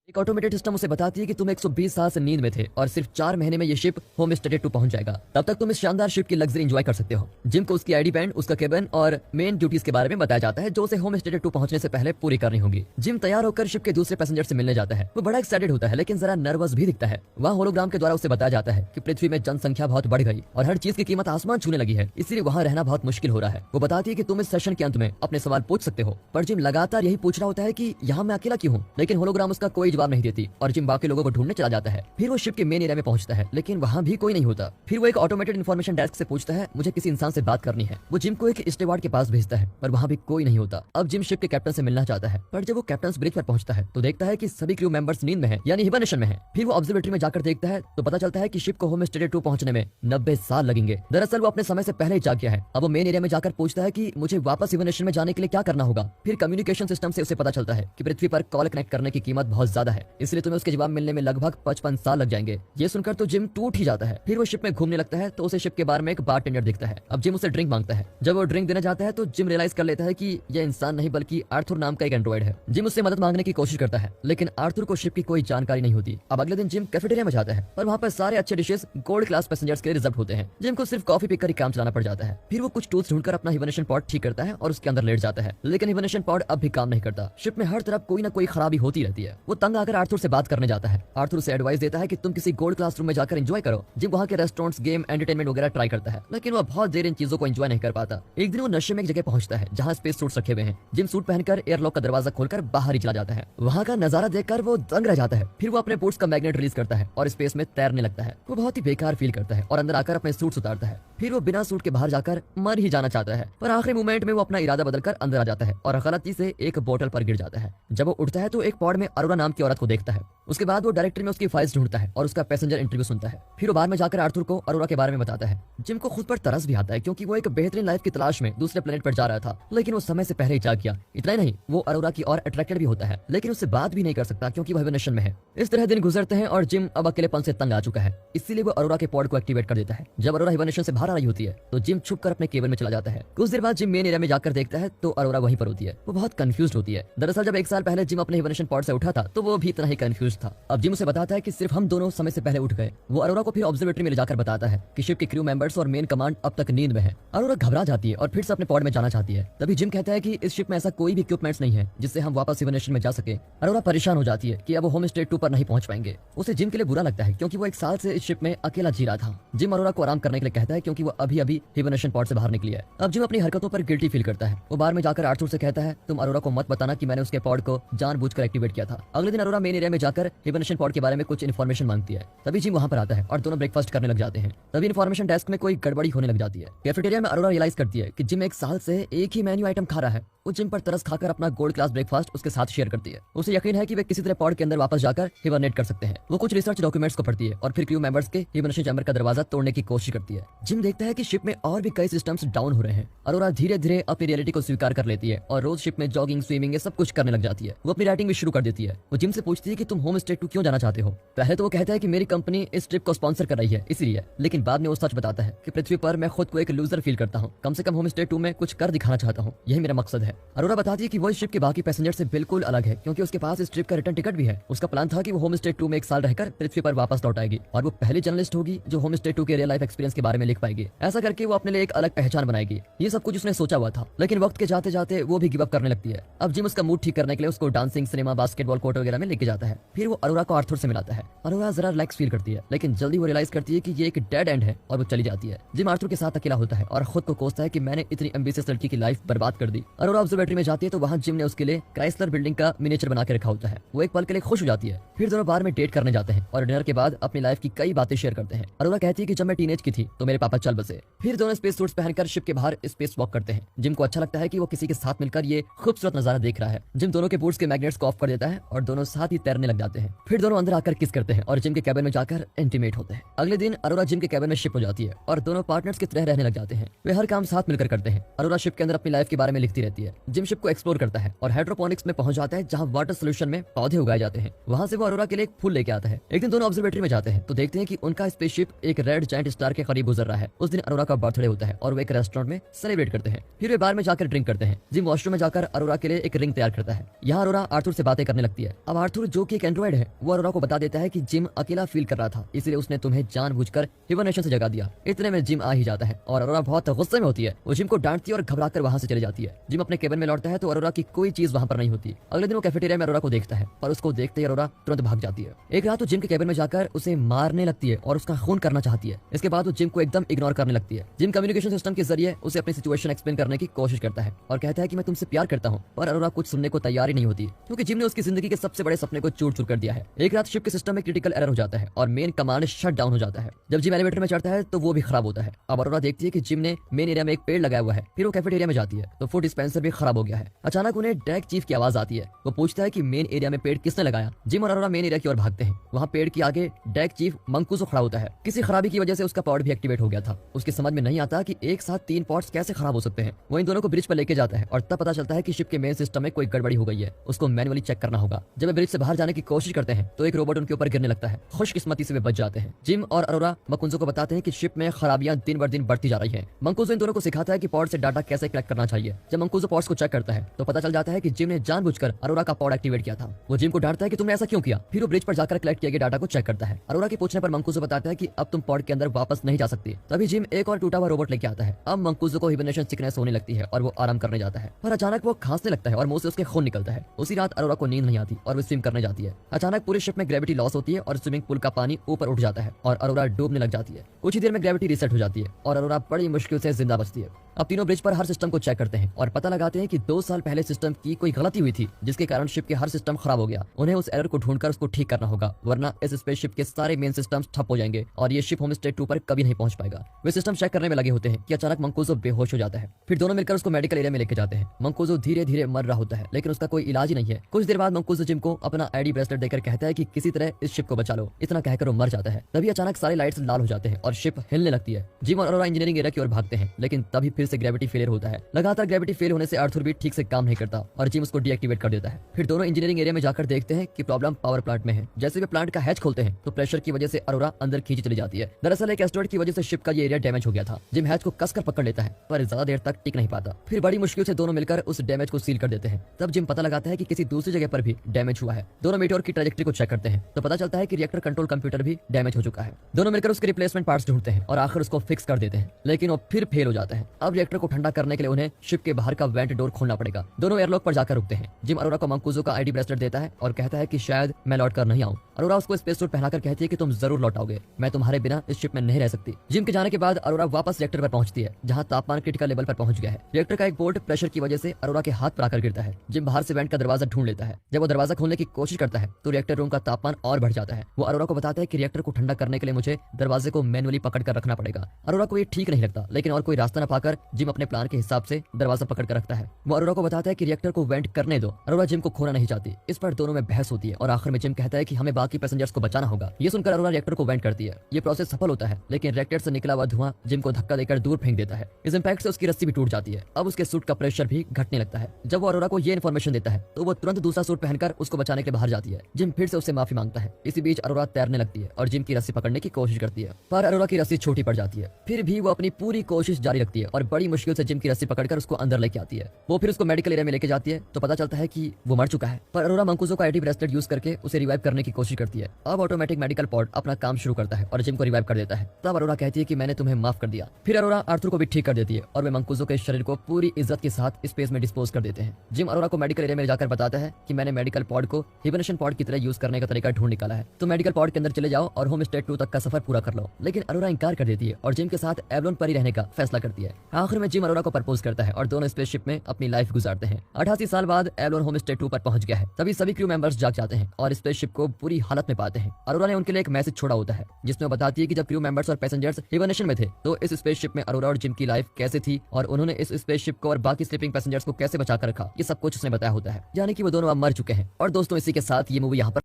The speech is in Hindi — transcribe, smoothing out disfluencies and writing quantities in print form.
एक ऑटोमेटेड सिस्टम उसे बताती है कि तुम 120 साल से नींद में थे और सिर्फ 4 महीने में ये शिप होम स्टेट 2 पहुंच जाएगा। तब तक तुम इस शानदार शिप की लग्जरी एंजॉय कर सकते हो। जिम को उसकी आईडी बैंड, उसका केबिन और मेन ड्यूटीज के बारे में बताया जाता है जो उसे होम स्टेट 2 पहुंचने से पहले पूरी करनी होगी। जिम तैयार होकर शिप के दूसरे पैसेंजर से मिलने जाता है। वो बड़ा एक्साइटेड होता है लेकिन जरा नर्वस भी दिखता है। वहाँ होलोग्राम के द्वारा उसे बताया जाता है कि पृथ्वी में जनसंख्या बहुत बढ़ गई और हर चीज की कीमत आसमान छूने लगी है, इसलिए वहाँ रहना बहुत मुश्किल हो रहा है। वो बताती है कि तुम इस सेशन के अंत में अपने सवाल पूछ सकते हो, पर जिम लगातार यही पूछ रहा होता है कि यहाँ मैं अकेला क्यों हूँ, लेकिन होलोग्राम उसका कोई जवाब नहीं देती और जिम बाकी लोगों को ढूंढने चला जाता है। फिर वो शिप के मेन एरिया में पहुंचता है लेकिन वहाँ भी कोई नहीं होता। फिर वो एक ऑटोमेटेड इन्फॉर्मेशन डेस्क से पूछता है मुझे किसी इंसान से बात करनी है। वो जिम को एक स्टेवार्ड के पास भेजता है पर वहाँ भी कोई नहीं होता। अब जिम शिप के कैप्टन से मिलना चाहता है, पर जब वो कैप्टन ब्रिज पर पहुंचता है तो देखता है कि सभी क्रू मेंबर्स नींद में है, यानी हिबरनेशन में है। फिर वो ऑब्जर्वेटरी में जाकर देखता है तो पता चलता है कि शिप को होम स्टेट 2 पहुंचने में 90 साल लगेंगे। दरअसल वो अपने समय से पहले ही जाग गया है। अब वो मेन एरिया में जाकर पूछता है कि मुझे वापस हिबरनेशन में जाने के लिए क्या करना होगा। फिर कम्युनिकेशन सिस्टम से उसे पता चलता है कि पृथ्वी पर कॉल कनेक्ट करने की कीमत बहुत ज्यादा है, इसलिए तुम्हें उसके जवाब मिलने में लगभग 55 साल लग जाएंगे। ये सुनकर तो जिम टूट ही जाता है। फिर वो शिप में घूमने लगता है तो उसे शिप के बार में एक बारटेंडर दिखता है। अब जिम उसे ड्रिंक मांगता है। जब वो ड्रिंक देने जाता है तो जिम रियलाइज कर लेता है कि यह इंसान नहीं बल्कि आर्थर नाम का एक एंड्रॉइड है। जिम उससे मदद मांगने की कोशिश करता है लेकिन आर्थर को शिप की कोई जानकारी नहीं होती। अब अगले दिन जिम कैफेटेरिया में जाता है पर वहाँ पर सारे अच्छे डिशेस गोल्ड क्लास पैसेंजर्स के लिए रिजर्व होते हैं। जिम को सिर्फ कॉफी पीकर ही काम चलाना पड़ जाता है। फिर वो कुछ टूल्स ढूंढकर अपना हिबरनेशन पॉड ठीक करता है और उसके अंदर लेट जाता है, लेकिन हिबरनेशन पॉड अब भी काम नहीं करता। शिप में हर तरफ कोई ना कोई खराबी होती रहती है। वो तंग आकर आर्थर से बात करने जाता है। आर्थर उसे एडवाइस देता है कि तुम किसी गोल्ड क्लास रूम में जाकर एंजॉय करो। जिम वहाँ के रेस्टोरेंट्स, गेम, एंटरटेनमेंट वगैरह ट्राई करता है लेकिन वो बहुत देर इन चीजों को एंजॉय नहीं कर पाता। एक दिन वो नशे में एक जगह पहुंचता है जहाँ स्पेस सूट्स रखे हुए हैं। जिम सूट पहनकर एयरलॉक का दरवाजा खोलकर बाहर ही चला जाता है। वहाँ का नजारा देखकर वो दंग रह जाता है। फिर वो अपने बूट्स का मैग्नेट रिलीज करता है और स्पेस में तैरने लगता है। वो बहुत ही बेकार फील करता है और अंदर आकर अपने सूट उतारता है। फिर वो बिना सूट के बाहर जाकर मर ही जाना चाहता है, पर आखिरी मोमेंट में वो अपना इरादा बदलकर अंदर आ जाता है और गलती से एक बोतल पर गिर जाता है। जब वो उठता है तो एक पॉड में अरोरा नाम की औरत को देखता है। उसके बाद वो डायरेक्टरी में उसकी फाइल्स ढूंढता है और उसका पैसेंजर इंटरव्यू सुनता है। फिर वो बाहर में जाकर आर्थर को अरोरा के बारे में बताता है। जिम को खुद पर तरस भी आता है क्योंकि वो एक बेहतरीन लाइफ की तलाश में दूसरे प्लेनेट पर जा रहा था, लेकिन वो समय से पहले ही जाग गया। इतना ही नहीं, वो अरोरा की और अट्रैक्टेड भी होता है, लेकिन उससे बात भी नहीं कर सकता क्योंकि वो हिबरनेशन में है। इस तरह दिन गुजरते हैं और जिम अब अकेलेपन से तंग आ चुका है, इसीलिए वो अरोरा के पॉड को एक्टिवेट कर देता है। जब अरोरा हिबरनेशन से बाहर आ रही होती है तो जिम छुप कर अपने केबिन में चला जाता है। कुछ देर बाद जिम मेन एरिया में जाकर देखता है तो अरोरा वहीं पर होती है। वो बहुत कंफ्यूज होती है। दरअसल जब 1 साल पहले जिम अपने हिबरनेशन पॉड से उठा था तो वो भी इतना ही कंफ्यूज था। अब जिम उसे बताता है कि सिर्फ हम दोनों समय से पहले उठ गए। वो अरोरा को फिर ऑब्जर्वेटरी में ले जाकर बताता है कि शिप के क्रू मेंबर्स और मेन कमांड अब तक नींद में है। अरोरा घबरा जाती है और फिर से अपने पॉड में जाना चाहती है। तभी जिम कहता है कि इस शिप में ऐसा कोई भी इक्विपमेंट्स नहीं है जिससे हम वापस हिबरनेशन में जा सके। अरोरा परेशान हो जाती है कि अब वो होम स्टेट 2 पर नहीं पहुंच पाएंगे। उसे जिम के लिए बुरा लगता है क्योंकि वो 1 साल से इस शिप में अकेला जी रहा था। जिम अरोरा को आराम करने के लिए कहता है क्योंकि वो अभी अभी हिबरनेशन पॉड से बाहर निकली है। अब जिम अपनी हरकतों पर गिल्टी फील करता है। वो बार में जाकर आर्थर से कहता है तुम अरोरा को मत बताना कि मैंने उसके पॉड को जानबूझकर एक्टिवेट किया था। अगले दिन अरोरा मेन एरिया में जाकर हिबरनेशन पॉड के बारे में कुछ इन्फॉर्मेशन मांगती है। तभी जिम वहां पर आता है और दोनों ब्रेकफास्ट करने लग जाते हैं। तभी इन्फॉर्मेशन डेस्क में कोई गड़बड़ी होने लग जाती है। कैफेटेरिया में अरोरा रियलाइज करती है कि जिम 1 साल से एक ही मेन्यू आइटम खा रहा है। वो जिम पर तरस खाकर अपना गोल्ड क्लास ब्रेकफास्ट उसके साथ शेयर करती है। उसे यकीन है कि वे किसी तरह पॉड के अंदर वापस जाकर हिबरनेट कर सकते हैं। वो कुछ रिसर्च डॉक्यूमेंट्स को पढ़ती है और फिर क्रू मेंबर्स के हिबरनेशन चैम्बर का दरवाजा तोड़ने की कोशिश करती है। जिम देखता है कि शिप में और भी कई सिस्टम्स डाउन हो रहे हैं। अरोरा धीरे धीरे अपनी रियलिटी को स्वीकार कर लेती है और रोज शिप में जॉगिंग, स्विमिंग ये सब कुछ करने लग जाती है। वो अपनी राइटिंग भी शुरू कर देती है। वो जिम से पूछती है कि तुम होम स्टेट 2 क्यों जाना चाहते हो। पहले तो वो कहता है कि मेरी कंपनी इस ट्रिप को स्पॉन्सर कर रही है इसलिए, लेकिन बाद में वो सच बताता है कि पृथ्वी पर मैं खुद को एक लूजर फील करता हूँ। कम से कम होम स्टेट 2 में कुछ कर दिखाना चाहता हूँ, यही मेरा मकसद है। अरोरा बताती है कि वो इस शिप के बाकी पैसेंजर से बिल्कुल अलग है क्योंकि उसके पास इस ट्रिप का रिटर्न टिकट भी है। उसका प्लान था कि वो होम स्टेट 2 में 1 साल रहकर पृथ्वी पर वापस लौट आएगी और वो पहली जर्नलिस्ट होगी जो होम स्टेट 2 के रियल लाइफ एक्सपीरियंस के बारे में लिख पाएगी। ऐसा करके वो अपने लिए एक अलग पहचान बनाएगी। ये सब कुछ उसने सोचा हुआ था, लेकिन वक्त के जाते जाते वो भी गिव अप करने लगती है। अब जिम उसका मूड ठीक करने के लिए उसको डांसिंग, सिनेमा, बास्केटबॉल कोर्ट वगैरह में लेके जाता है। फिर वो अरोरा को आर्थर से मिलाता है। अरोरा जरा रिलैक्स फील करती है, लेकिन जल्दी वो रियलाइज करती है कि ये एक डेड एंड है और वो चली जाती है। जिम आर्थर के साथ अकेला होता है और खुद को कोसता है कि मैंने इतनी एम्बिशियस लड़की की लाइफ बर्बाद कर दी। अरोरा ऑब्जर्वेटरी में जाती है तो वहाँ जिम ने उसके लिए क्राइसलर बिल्डिंग का मिनिएचर बना के रखा होता है। वो एक पल के लिए खुश हो जाती है। फिर दोनों बार में डेट करने जाते हैं और डिनर के बाद अपनी लाइफ की कई बातें शेयर करते हैं। अरोरा कहती है कि जब मैं टीनेज की थी तो मेरे पापा चल बसे। फिर दोनों स्पेस सूट्स पहनकर शिप के बाहर स्पेस वॉक करते हैं। जिम को अच्छा लगता है कि वो किसी के साथ मिलकर ये खूबसूरत नजारा देख रहा है। जिम दोनों के बूट्स के मैग्नेट्स को ऑफ कर देता है और दोनों साथ ही तैरने लग जाते हैं। फिर दोनों अंदर आकर किस करते हैं और जिम के कैबिन में जाकर इंटीमेट होते हैं। अगले दिन अरोरा जिम के कैबिन में शिप हो जाती है और दोनों पार्टनर्स की तरह रहने लग जाते हैं। वे हर काम साथ मिलकर करते हैं। अरोरा शिप के अंदर अपनी लाइफ के बारे में लिखती रहती है। जिम शिप को एक्सप्लोर करता है और हाइड्रोपोनिक्स में पहुंच जाता है जहां वाटर सोल्यूशन में पौधे उगाए जाते हैं। वहां से वो अरोरा के लिए एक फूल लेके आता है। एक दिन दोनों ऑब्जर्वेटरी में जाते हैं तो देखते हैं कि उनका स्पेसशिप एक रेड जायंट स्टार के करीब गुजर रहा है। उस दिन अरोरा का बर्थडे होता है और वो एक रेस्टोरेंट में सेलिब्रेट करते हैं। फिर वे बार में जाकर ड्रिंक करते हैं। जिम वॉशरूम में जाकर अरोरा के लिए एक रिंग तैयार करता है। यहाँ अरोरा आर्थर से बातें करने लगती है। अब आर्थर जो कि एक एंड्रॉइड है वो अरोरा को बता देता है कि जिम अकेला फील कर रहा था, इसलिए उसने तुम्हें जानबूझकर हिबरनेशन से जगा दिया। इतने में जिम आ ही जाता है और अरोरा बहुत गुस्से में होती है। वो जिम को डांटती है और घबराकर वहां से चली जाती है। जिम अपने केबिन में लौटता है तो अरोरा की कोई चीज वहां पर नहीं होती। अगले दिन वो कैफेटेरिया में अरोरा को देखता है, पर उसको देखते ही अरोरा तुरंत भाग जाती है। एक रात वो जिम के केबिन में जाकर उसे मारने लगती है और उसका खून करना चाहती है। इसके बाद वो जिम को एकदम इग्नोर करने लगती है। जिम कम्युनिकेशन सिस्टम के जरिए उसे अपनी सिचुएशन एक्सप्लेन करने की कोशिश करता है और कहता है कि मैं तुमसे प्यार करता हूँ, पर अरोरा कुछ सुनने को तैयार ही नहीं होती, क्योंकि जिम ने उसकी जिंदगी के सबसे बड़े सपने को चूर चूर कर दिया है। एक रात शिप के सिस्टम में क्रिटिकल एरर हो जाता है और मेन कमांड शट डाउन हो जाता है। जब जिम एलिवेटर में चढ़ता है तो वो भी खराब होता है। अब अरोरा देखती है कि जिम ने मेन एरिया में एक पेड़ लगाया हुआ है। फिर वो कैफेटेरिया में जाती है तो फूड डिस्पेंसर भी खराब हो गया है। अचानक उन्हें डेक चीफ की आवाज आती है। वो पूछता है कि मेन एरिया में पेड़ किसने लगाया। जिम और अरोरा मेन एरिया की ओर भागते हैं। वहाँ पेड़ के आगे डेक चीफ मंकूजो खड़ा होता है। किसी खराबी की वजह से उसका पॉड भी एक्टिवेट हो गया था। उसके समझ में नहीं आता कि एक साथ 3 पॉड्स कैसे खराब हो सकते हैं। वो इन दोनों को ब्रिज पर लेके जाता है और तब पता चलता है कि शिप के मेन सिस्टम में कोई गड़बड़ी हो गई है। उसको मैनुअली चेक करना होगा। जब वे ब्रिज से बाहर जाने की कोशिश करते हैं तो एक रोबोट उनके ऊपर गिरने लगता है। खुशकिस्मती से वे बच जाते हैं। जिम और अरोरा मंकूजो को बताते हैं कि शिप में खराबियां दिन ब दिन बढ़ती जा रही है। मंकूजो इन दोनों को सिखाता है कि पॉड से डाटा कैसे कलेक्ट करना चाहिए। जब मंकूजो पॉड्स को चेक करता है तो पता चल जाता है कि जिम ने जानबूझकर अरोरा का पॉड एक्टिवेट किया था। वो जिम को डांटता है कि तुमने ऐसा क्यों किया। फिर वो ब्रिज पर जाकर कलेक्ट किए गए डाटा को चेक करता है। अरोरा के पूछने पर मंकूजो बताता है कि अब तुम पॉड के अंदर वापस नहीं जा सकती। तभी जिम एक और टूटा हुआ रोबोट लेके आता है। अब मंकूजो को हिबरनेशन सिकनेस होने लगती है और वो आराम करने जाता है, पर अचानक वो खांसने लगता है और मुंह से उसके खून निकलता है। उसी रात अरोरा को नींद नहीं आती और वो स्विम करने जाती है। अचानक पूरे शिप में ग्रेविटी लॉस होती है और स्विमिंग पूल का पानी ऊपर उठ जाता है और अरोरा डूबने लग जाती है। कुछ ही देर में ग्रेविटी रीसेट हो जाती है और अरोरा बड़ी मुश्किल से जिंदा बचती है। अब तीनों ब्रिज पर हर सिस्टम को चेक करते हैं और पता लगाते हैं कि 2 साल पहले सिस्टम की कोई गलती हुई थी, जिसके कारण शिप के हर सिस्टम खराब हो गया। उन्हें उस एरर को ढूंढकर उसको ठीक करना होगा, वरना इस स्पेसशिप के सारे मेन सिस्टम्स ठप हो जाएंगे और ये शिप होमस्टे 2 पर कभी नहीं पहुंच पाएगा। वे सिस्टम चेक करने में लगे होते हैं कि अचानक मंकूजो बेहोश हो जाता है। फिर दोनों मिलकर उसको मेडिकल एरिया में लेके जाते हैं। मंकूजो धीरे धीरे मर रहा होता है, लेकिन उसका कोई इलाज ही नहीं है। कुछ देर बाद मंकूजो जिम को अपना आईडी ब्रेसलेट देकर कहता है कि किसी तरह इस शिप को बचा लो। इतना कहकर वो मर जाता है। तभी अचानक सारे लाइट्स लाल हो जाते हैं और शिप हिलने लगती है। जिम और अरोरा इंजीनियरिंग एरिया की ओर भागते हैं, लेकिन तभी फिर से ग्रेविटी फेलियर होता है। लगातार ग्रेविटी फेल होने से आर्थर भी ठीक से काम नहीं करता और जिम उसको डीएक्टिवेट कर देता है। फिर दोनों इंजीनियरिंग एरिया में जाकर देखते हैं कि प्रॉब्लम पावर प्लांट में है। जैसे वे प्लांट का हैच खोलते हैं तो प्रेशर की वजह से अरोरा अंदर खींची चली जाती है। दरअसल एक एस्टेरॉइड की वजह से शिप का ये एरिया डैमेज हो गया था। जिम हैच को कसकर पकड़ लेता है, पर ज्यादा देर तक टिक नहीं पाता। फिर बड़ी मुश्किल से दोनों मिलकर उस डैमेज को सील कर देते हैं। तब जिम पता लगाता है कि किसी दूसरी जगह पर भी डैमेज हुआ है। दोनों मीटियोर की ट्रैजेक्टरी को चेक करते हैं तो पता चलता है कि रिएक्टर कंट्रोल कंप्यूटर भी डैमेज हो चुका है। दोनों मिलकर उसके रिप्लेसमेंट पार्ट्स ढूंढते हैं और आखिर उसको फिक्स कर देते हैं, लेकिन वो फिर फेल हो जाता है। अब रिएक्टर को ठंडा करने के लिए उन्हें शिप के बाहर का वेंट डोर खोलना पड़ेगा। दोनों एयरलॉक पर जाकर रुकते हैं। जिम अरोरा को मंकूजो का आईडी ब्रेसलेट देता है और कहता है कि शायद मैं लौट कर नहीं आऊं। अरोरा उसको स्पेस सूट पहनाकर कहती है कि तुम जरूर लौट आओगे, मैं तुम्हारे बिना इस शिप में नहीं रह सकती। जिम के जाने के बाद अरोरा वापस रिएक्टर पर पहुंचती है, जहां तापमान क्रिटिकल लेवल पर पहुंच गया है। रिएक्टर का एक बोल्ट प्रेशर की वजह से अरोरा के हाथ पर आकर गिरता है। जिम बाहर से वेंट का दरवाजा ढूंढ लेता है। जब वो दरवाजा खोलने की कोशिश करता है तो रिएक्टर रूम का तापमान और बढ़ जाता है। वो अरोरा को बताता है कि रिएक्टर को ठंडा करने के लिए मुझे दरवाजे को मैनुअली पकड़ कर रखना पड़ेगा। अरोरा को ये ठीक नहीं लगता, लेकिन और कोई रास्ता न पाकर जिम अपने प्लान के हिसाब से दरवाजा पकड़ कर रखता है। वो अरोरा को बताता है कि रिएक्टर को वेंट करने दो। अरोरा जिम को खोना नहीं चाहती। इस पर दोनों में बहस होती है और आखिर में जिम कहता है कि हमें बाकी पैसेंजर्स को बचाना होगा। ये सुनकर अरोरा रिएक्टर को वेंट करती है। ये प्रोसेस सफल होता है, लेकिन रिएक्टर से निकला हुआ धुआं जिम को धक्का देकर दूर फेंक देता है। इस इंपैक्ट से उसकी रस्सी भी टूट जाती है। अब उसके सूट का प्रेशर भी घटने लगता है। जब वो अरोरा को ये इन्फॉर्मेशन देता है तो वो तुरंत दूसरा सूट पहनकर उसको बचाने के लिए बाहर जाती है। जिम फिर से उससे माफी मांगता है। इसी बीच अरोरा तैरने लगती है और जिम की रस्सी पकड़ने की कोशिश करती है, पर अरोरा की रस्सी छोटी पड़ जाती है। फिर भी वो अपनी पूरी कोशिश जारी रखती है और बड़ी मुश्किल से जिम की रस्सी पकड़कर उसको अंदर लेके आती है। वो फिर उसको मेडिकल एरिया में लेके जाती है तो पता चलता है कि वो मर चुका है। पर अरोरा मंकूजो का आईडी ब्रेसलेट यूज करके उसे रिवाइव करने की कोशिश करती है। अब ऑटोमेटिक मेडिकल पॉड अपना काम शुरू करता है और जिम को रिवाइव कर देता है। तब अरोरा कहती है कि मैंने तुम्हें माफ कर दिया। फिर अरोरा आर्थर को भी ठीक कर देती है और वे मंकूजो के शरीर को पूरी इज्जत के साथ स्पेस में डिस्पोज कर देते हैं। जिम अरोरा को मेडिकल एरिया में जाकर बताता है कि मैंने मेडिकल पॉड को हिबरनेशन पॉड की तरह यूज करने का तरीका ढूंढ निकाला है। तो मेडिकल पॉड के अंदर चले जाओ और होम स्टे 2 तक का सफर पूरा कर लो। लेकिन अरोरा इंकार कर देती है और जिम के साथ एवलोन पर ही रहने का फैसला करती है। आखिर में जिम अरोरा को प्रपोज करता है और दोनों स्पेसशिप में अपनी लाइफ गुजारते हैं। 88 साल बाद एवलोन होम स्टे 2 पर पहुंच गया है। तभी सभी क्रू मेंबर्स जाग जाते हैं और स्पेसशिप को बुरी हालत में पाते हैं। अरोरा ने उनके लिए एक मैसेज छोड़ा होता है, जिसमें वो बताती है कि जब क्रू मेंबर्स और पैसेंजर्स हिबरनेशन में थे तो इस स्पेसशिप में अरोरा और जिम की लाइफ कैसे थी और उन्होंने इस स्पेसशिप को और बाकी स्लीपिंग पैसेंजर्स को कैसे बचा कर रखा। ये सब कुछ उसने बताया होता है, यानी कि वो दोनों अब मर चुके हैं। और दोस्तों, इसी के साथ ये मूवी यहाँ पर